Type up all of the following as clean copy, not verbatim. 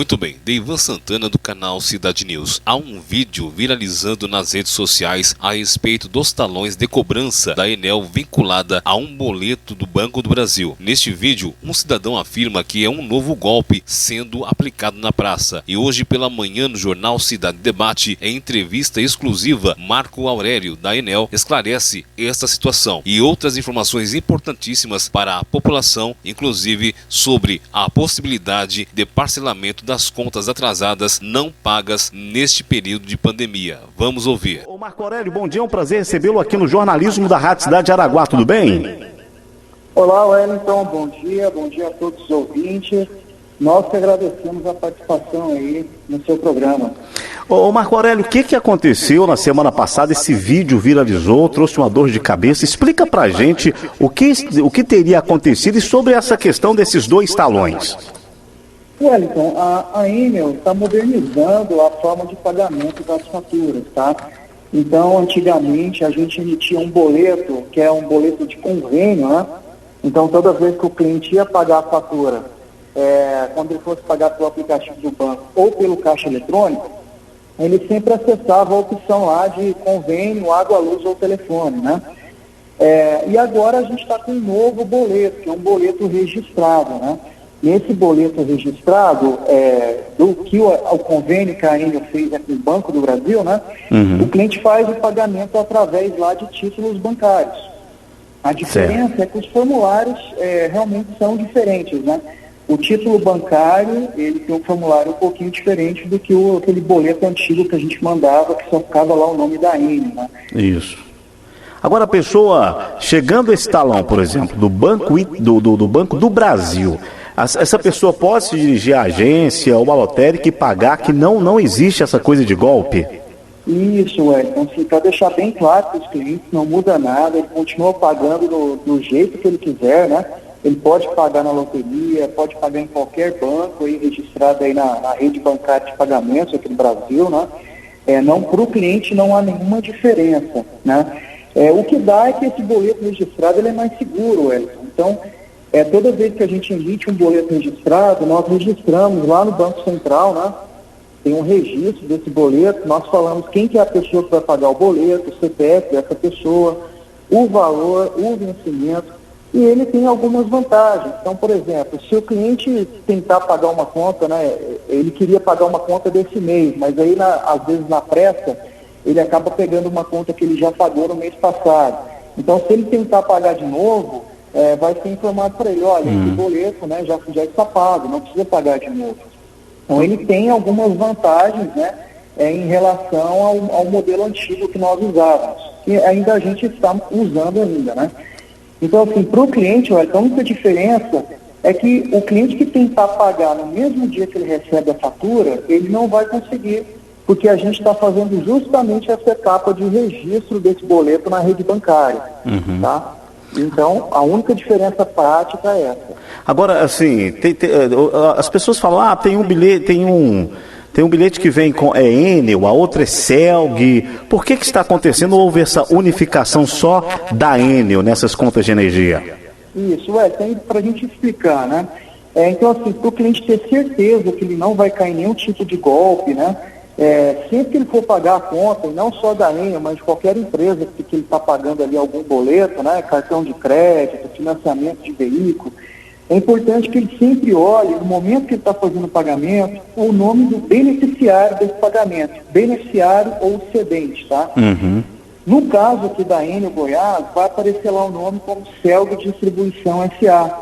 Muito bem, Deivan Santana do canal Cidade News. Há um vídeo viralizando nas redes sociais a respeito dos talões de cobrança da Enel vinculada a um boleto do Banco do Brasil. Neste vídeo, um cidadão afirma que é um novo golpe sendo aplicado na praça. E hoje pela manhã no jornal Cidade Debate, em entrevista exclusiva, Marco Aurélio da Enel esclarece esta situação e outras informações importantíssimas para a população, inclusive sobre a possibilidade de parcelamento das contas atrasadas não pagas neste período de pandemia. Vamos ouvir. Ô Marco Aurélio, bom dia, é um prazer recebê-lo aqui no jornalismo da Rádio Cidade de Araguá, tudo bem? Olá, Wellington, bom dia a todos os ouvintes. Nós que agradecemos a participação aí no seu programa. Ô Marco Aurélio, o que aconteceu na semana passada? Esse vídeo viralizou, trouxe uma dor de cabeça. Explica pra gente o que teria acontecido e sobre essa questão desses dois talões. Wellington, a Enel está modernizando a forma de pagamento das faturas, tá? Então, antigamente, a gente emitia um boleto, que é um boleto de convênio, né? Então, toda vez que o cliente ia pagar a fatura, quando ele fosse pagar pelo aplicativo do banco ou pelo caixa eletrônico, ele sempre acessava a opção lá de convênio, água, luz ou telefone, né? E agora a gente está com um novo boleto, que é um boleto registrado, né? E esse boleto registrado, do que o convênio que a Enel fez com o Banco do Brasil, né? O cliente faz o pagamento através lá de títulos bancários. A diferença é que os formulários realmente são diferentes, né? O título bancário, ele tem um formulário um pouquinho diferente do que aquele boleto antigo que a gente mandava, que só ficava lá o nome da Enel, né? Isso. Agora a pessoa, chegando a esse talão, por exemplo, do Banco do Brasil, essa pessoa pode se dirigir à agência ou à lotérica e pagar que não existe essa coisa de golpe? Isso, então, assim, para deixar bem claro para os clientes, não muda nada, ele continua pagando do jeito que ele quiser, né? Ele pode pagar na loteria, pode pagar em qualquer banco aí, registrado aí na rede bancária de pagamentos aqui no Brasil, né? Para o cliente não há nenhuma diferença, né? O que dá é que esse boleto registrado ele é mais seguro, Wellington. Então, toda vez que a gente emite um boleto registrado, nós registramos lá no Banco Central, né? Tem um registro desse boleto, nós falamos quem que é a pessoa que vai pagar o boleto, o CPF dessa pessoa, o valor, o vencimento, e ele tem algumas vantagens. Então, por exemplo, se o cliente tentar pagar uma conta, né? Ele queria pagar uma conta desse mês, mas aí às vezes na pressa, ele acaba pegando uma conta que ele já pagou no mês passado. Então, se ele tentar pagar de novo, vai ser informado para ele, olha, esse boleto, né, já está pago, não precisa pagar de novo. Então, ele tem algumas vantagens, né, em relação ao modelo antigo que nós usávamos, que ainda a gente está usando ainda, né. Então, assim, para o cliente, a única diferença é que o cliente que tentar pagar no mesmo dia que ele recebe a fatura, ele não vai conseguir, porque a gente está fazendo justamente essa etapa de registro desse boleto na rede bancária, tá? Então, a única diferença prática é essa. Agora, assim, as pessoas falam, tem um bilhete que vem com Enel, a outra é Celg. Por que está acontecendo? Houve essa unificação só da Enel nessas contas de energia? Isso, tem para a gente explicar, né? Então, assim, para o cliente ter certeza que ele não vai cair em nenhum tipo de golpe, né? Sempre que ele for pagar a conta, e não só da Enel, mas de qualquer empresa que ele está pagando ali algum boleto, né, cartão de crédito, financiamento de veículo, é importante que ele sempre olhe, no momento que ele está fazendo o pagamento, o nome do beneficiário desse pagamento, beneficiário ou cedente, tá? No caso aqui da Enel Goiás, vai aparecer lá o nome como Celg Distribuição S.A.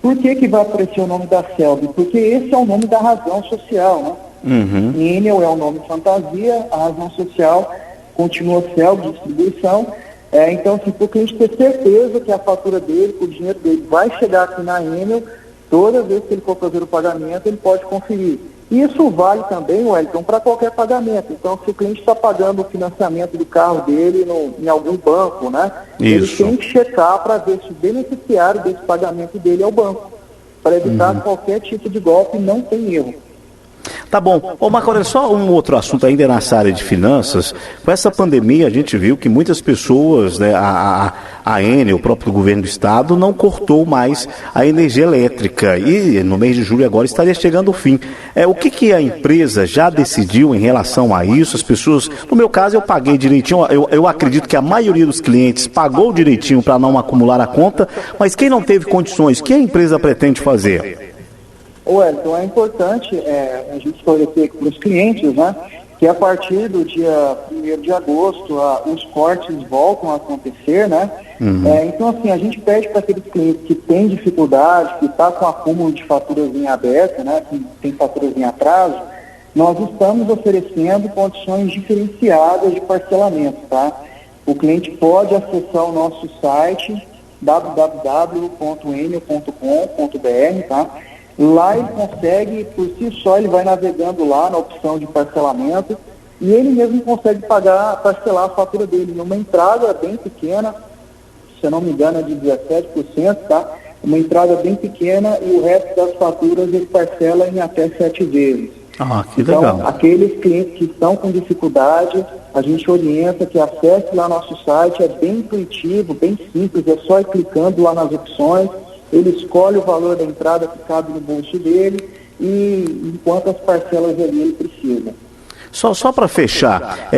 Por que vai aparecer o nome da Celg? Porque esse é o nome da razão social, né? Enel é o nome fantasia, a razão social continua Celg Distribuição. Então, assim, para o cliente ter certeza que a fatura dele, o dinheiro dele vai chegar aqui na Enel, toda vez que ele for fazer o pagamento, ele pode conferir. Isso vale também, Wellington, para qualquer pagamento. Então, se o cliente está pagando o financiamento do carro dele em algum banco, né? Ele tem que checar para ver se o beneficiário desse pagamento dele é o banco, para evitar qualquer tipo de golpe, não tem erro. Tá bom. Ô, Marco Aurélio, só um outro assunto ainda nessa área de finanças. Com essa pandemia, a gente viu que muitas pessoas, né, a Enel, o próprio governo do estado, não cortou mais a energia elétrica. E no mês de julho agora estaria chegando o fim. O que a empresa já decidiu em relação a isso? As pessoas, no meu caso, eu paguei direitinho. Eu acredito que a maioria dos clientes pagou direitinho para não acumular a conta, mas quem não teve condições, o que a empresa pretende fazer? Então é importante a gente esclarecer para os clientes, né, que a partir do dia 1º de agosto os cortes voltam a acontecer, né? Então, assim, a gente pede para aqueles clientes que têm dificuldade, que está com acúmulo de faturas em aberto, né, que tem faturas em atraso, nós estamos oferecendo condições diferenciadas de parcelamento, tá? O cliente pode acessar o nosso site www.enel.com.br, tá? Lá ele consegue, por si só, ele vai navegando lá na opção de parcelamento e ele mesmo consegue parcelar a fatura dele numa entrada bem pequena, se eu não me engano é de 17%, tá? Uma entrada bem pequena e o resto das faturas ele parcela em até 7 vezes. Que legal. Então, aqueles clientes que estão com dificuldade, a gente orienta que acesse lá nosso site, é bem intuitivo, bem simples, é só ir clicando lá nas opções. Ele escolhe o valor da entrada que cabe no bolso dele e quantas parcelas ali ele precisa. Só para fechar,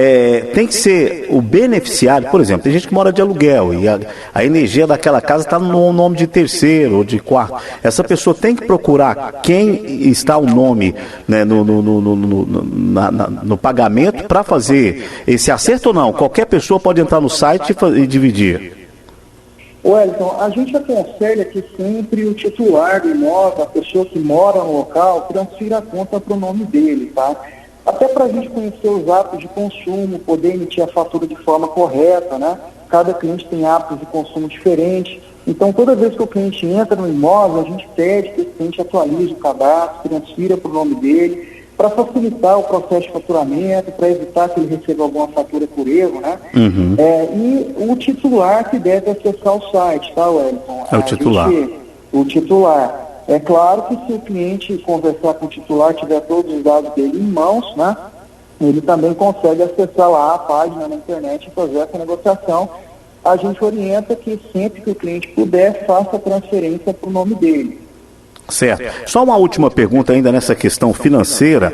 tem que ser o beneficiário, por exemplo, tem gente que mora de aluguel e a energia daquela casa está no nome de terceiro ou de quarto. Essa pessoa tem que procurar quem está o nome, né, no pagamento para fazer esse acerto ou não? Qualquer pessoa pode entrar no site e dividir. Wellington, a gente aconselha que sempre o titular do imóvel, a pessoa que mora no local, transfira a conta para o nome dele, tá? Até para a gente conhecer os hábitos de consumo, poder emitir a fatura de forma correta, né? Cada cliente tem hábitos de consumo diferentes. Então, toda vez que o cliente entra no imóvel, a gente pede que esse cliente atualize o cadastro, transfira para o nome dele, para facilitar o processo de faturamento, para evitar que ele receba alguma fatura por erro, né? E o titular que deve acessar o site, tá, Wellington? É o titular. O titular. É claro que se o cliente conversar com o titular, tiver todos os dados dele em mãos, né? Ele também consegue acessar lá a página na internet e fazer essa negociação. A gente orienta que sempre que o cliente puder, faça a transferência para o nome dele. Certo. Só uma última pergunta ainda nessa questão financeira.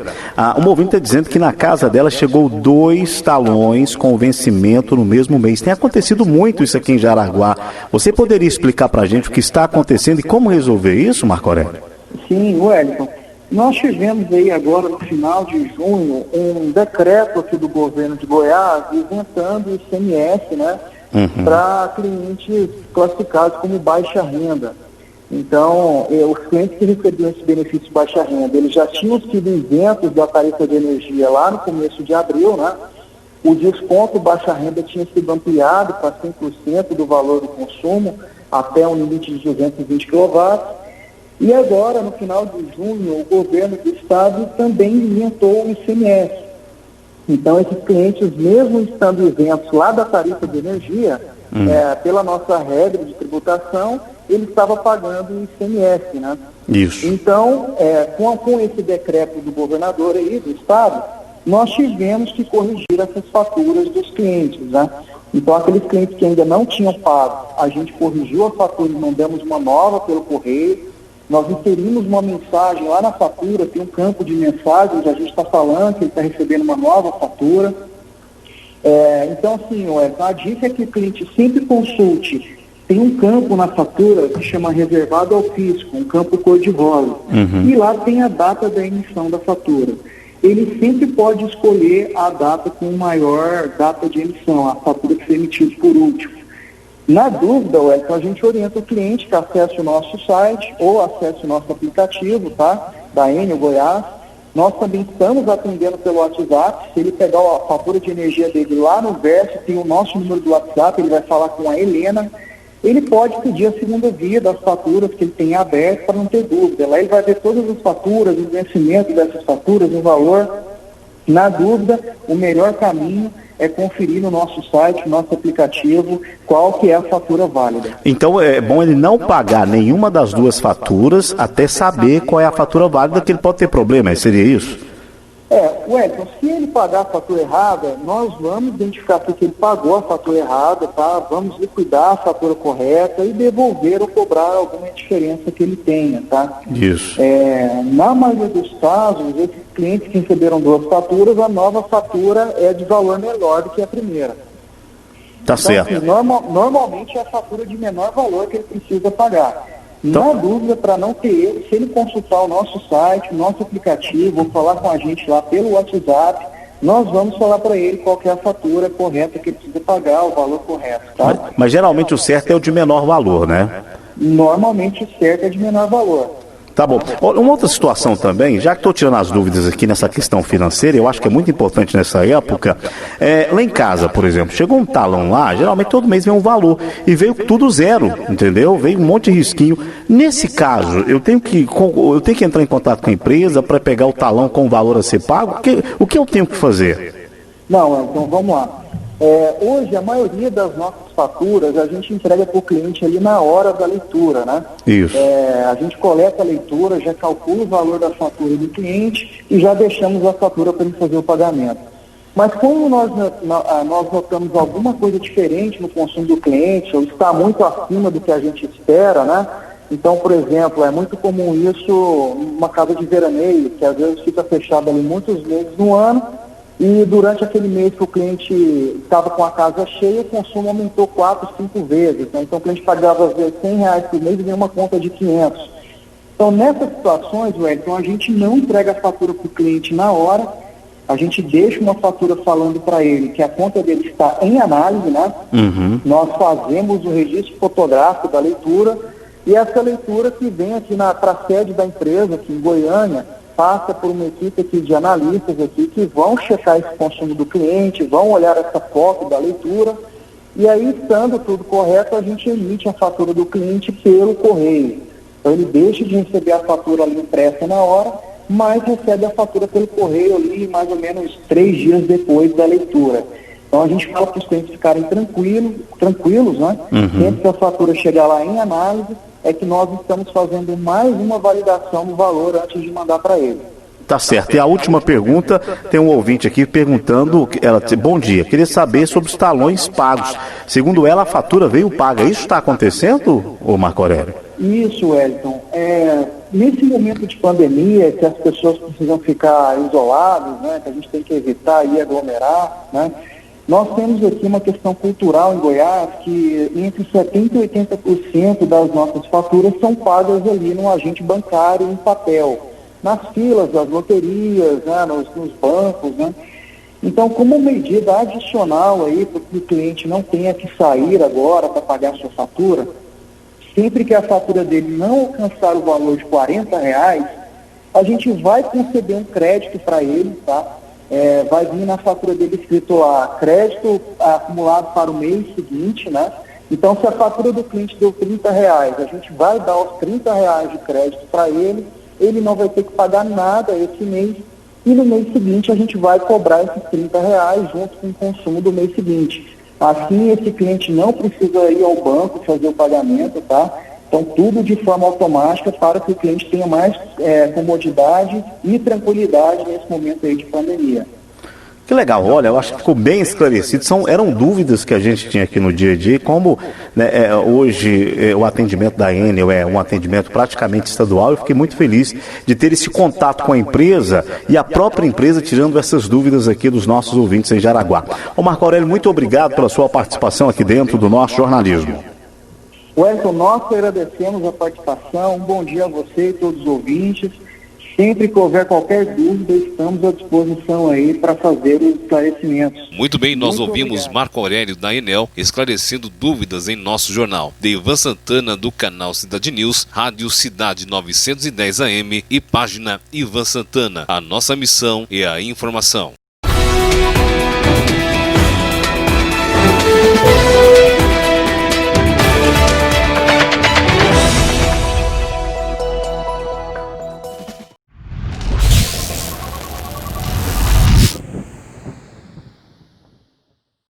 Uma ouvinte está dizendo que na casa dela chegou 2 talões com vencimento no mesmo mês. Tem acontecido muito isso aqui em Jaraguá. Você poderia explicar para a gente o que está acontecendo e como resolver isso, Marco Aurélio? Sim, Wellington. Nós tivemos aí agora no final de junho um decreto aqui do governo de Goiás isentando o ICMS, né, para clientes classificados como baixa renda. Então, os clientes que recebiam esse benefício de baixa renda, eles já tinham sido isentos da tarifa de energia lá no começo de abril, né? O desconto baixa renda tinha sido ampliado para 100% do valor do consumo, até um limite de 220 kW. E agora, no final de junho, o governo do estado também isentou o ICMS. Então, esses clientes, mesmo estando isentos lá da tarifa de energia, pela nossa regra de tributação, ele estava pagando o ICMS, né? Isso. Então, com esse decreto do governador aí, do estado, nós tivemos que corrigir essas faturas dos clientes, né? Então, aqueles clientes que ainda não tinham pago, a gente corrigiu a fatura e mandamos uma nova pelo correio. Nós inserimos uma mensagem lá na fatura, tem um campo de mensagens, a gente está falando que ele está recebendo uma nova fatura. Então, assim, a dica é que o cliente sempre consulte. Tem um campo na fatura que chama reservado ao fisco, um campo cor-de-rosa. E lá tem a data da emissão da fatura. Ele sempre pode escolher a data com maior data de emissão, a fatura que foi emitida por último. Na dúvida, a gente orienta o cliente que acesse o nosso site ou acesse o nosso aplicativo, tá? Da Enel Goiás. Nós também estamos atendendo pelo WhatsApp. Se ele pegar a fatura de energia dele lá no verso, tem o nosso número do WhatsApp, ele vai falar com a Helena. Ele pode pedir a segunda via das faturas que ele tem aberto para não ter dúvida. Lá ele vai ver todas as faturas, o vencimento dessas faturas, o valor. Na dúvida, o melhor caminho é conferir no nosso site, no nosso aplicativo, qual que é a fatura válida. Então é bom ele não pagar nenhuma das duas faturas até saber qual é a fatura válida, que ele pode ter problema, seria isso? Wellington, se ele pagar a fatura errada, nós vamos identificar que ele pagou a fatura errada, tá? Vamos liquidar a fatura correta e devolver ou cobrar alguma diferença que ele tenha, tá? Isso. Na maioria dos casos, esses clientes que receberam duas faturas, a nova fatura é de valor menor do que a primeira. Tá certo. Assim, normalmente é a fatura de menor valor que ele precisa pagar. Na dúvida, para não ter erro, se ele consultar o nosso site, o nosso aplicativo, ou falar com a gente lá pelo WhatsApp, nós vamos falar para ele qual que é a fatura correta que ele precisa pagar, o valor correto, tá? Mas geralmente o certo é o de menor valor, né? Normalmente o certo é de menor valor. Tá bom. Uma outra situação também, já que estou tirando as dúvidas aqui nessa questão financeira, eu acho que é muito importante nessa época, lá em casa, por exemplo, chegou um talão lá, geralmente todo mês vem um valor, e veio tudo zero, entendeu? Veio um monte de risquinho. Nesse caso, eu tenho que entrar em contato com a empresa para pegar o talão com o valor a ser pago? O que eu tenho que fazer? Não, então vamos lá. Hoje, a maioria das nossas faturas, a gente entrega para o cliente ali na hora da leitura, né? Isso. A gente coleta a leitura, já calcula o valor da fatura do cliente e já deixamos a fatura para ele fazer o pagamento. Mas quando nós notamos alguma coisa diferente no consumo do cliente, ou está muito acima do que a gente espera, né? Então, por exemplo, é muito comum isso numa casa de veraneio, que às vezes fica fechada ali muitos meses no ano, e durante aquele mês que o cliente estava com a casa cheia, o consumo aumentou 4, 5 vezes. Né? Então o cliente pagava às vezes R$100 por mês e ganhou uma conta de 500. Então nessas situações, Wellington, a gente não entrega a fatura para o cliente na hora, a gente deixa uma fatura falando para ele que a conta dele está em análise, né? Uhum. Nós fazemos o registro fotográfico da leitura e essa leitura que vem aqui para a sede da empresa, aqui em Goiânia, passa por uma equipe aqui de analistas aqui que vão checar esse consumo do cliente, vão olhar essa foto da leitura e aí, estando tudo correto, a gente emite a fatura do cliente pelo correio. Então ele deixa de receber a fatura ali impressa na hora, mas recebe a fatura pelo correio ali mais ou menos 3 dias depois da leitura. Então a gente fala para os clientes ficarem tranquilos, né? Uhum. Sempre que a fatura chegar lá em análise, é que nós estamos fazendo mais uma validação do valor antes de mandar para ele. Tá certo. E a última pergunta, tem um ouvinte aqui perguntando, bom dia, queria saber sobre os talões pagos. Segundo ela, a fatura veio paga. Isso está acontecendo, ô Marco Aurélio? Isso, Wellington. Nesse momento de pandemia, que as pessoas precisam ficar isoladas, né, que a gente tem que evitar ir aglomerar, né? Nós temos aqui uma questão cultural em Goiás que entre 70% e 80% das nossas faturas são pagas ali no agente bancário em papel, nas filas das loterias, né, nos bancos, né? Então, como medida adicional aí para que o cliente não tenha que sair agora para pagar a sua fatura, sempre que a fatura dele não alcançar o valor de R$40, a gente vai conceder um crédito para ele, tá? Vai vir na fatura dele escrito lá, crédito acumulado para o mês seguinte, né? Então, se a fatura do cliente deu R$30, a gente vai dar os R$30 de crédito para ele, ele não vai ter que pagar nada esse mês, e no mês seguinte a gente vai cobrar esses R$30 junto com o consumo do mês seguinte. Assim, esse cliente não precisa ir ao banco fazer o pagamento, tá? Então, tudo de forma automática para que o cliente tenha mais comodidade e tranquilidade nesse momento aí de pandemia. Que legal, olha, eu acho que ficou bem esclarecido. Eram dúvidas que a gente tinha aqui no dia a dia, como né, hoje o atendimento da Enel é um atendimento praticamente estadual. Eu fiquei muito feliz de ter esse contato com a empresa e a própria empresa tirando essas dúvidas aqui dos nossos ouvintes em Jaraguá. Ô Marco Aurélio, muito obrigado pela sua participação aqui dentro do nosso jornalismo. Wellington, nós agradecemos a participação. Um bom dia a você e todos os ouvintes. Sempre que houver qualquer dúvida, estamos à disposição aí para fazer os esclarecimentos. Muito bem, nós ouvimos obrigado. Marco Aurélio da Enel esclarecendo dúvidas em nosso jornal. De Ivan Santana, do canal Cidade News, Rádio Cidade 910 AM e página Ivan Santana. A nossa missão é a informação.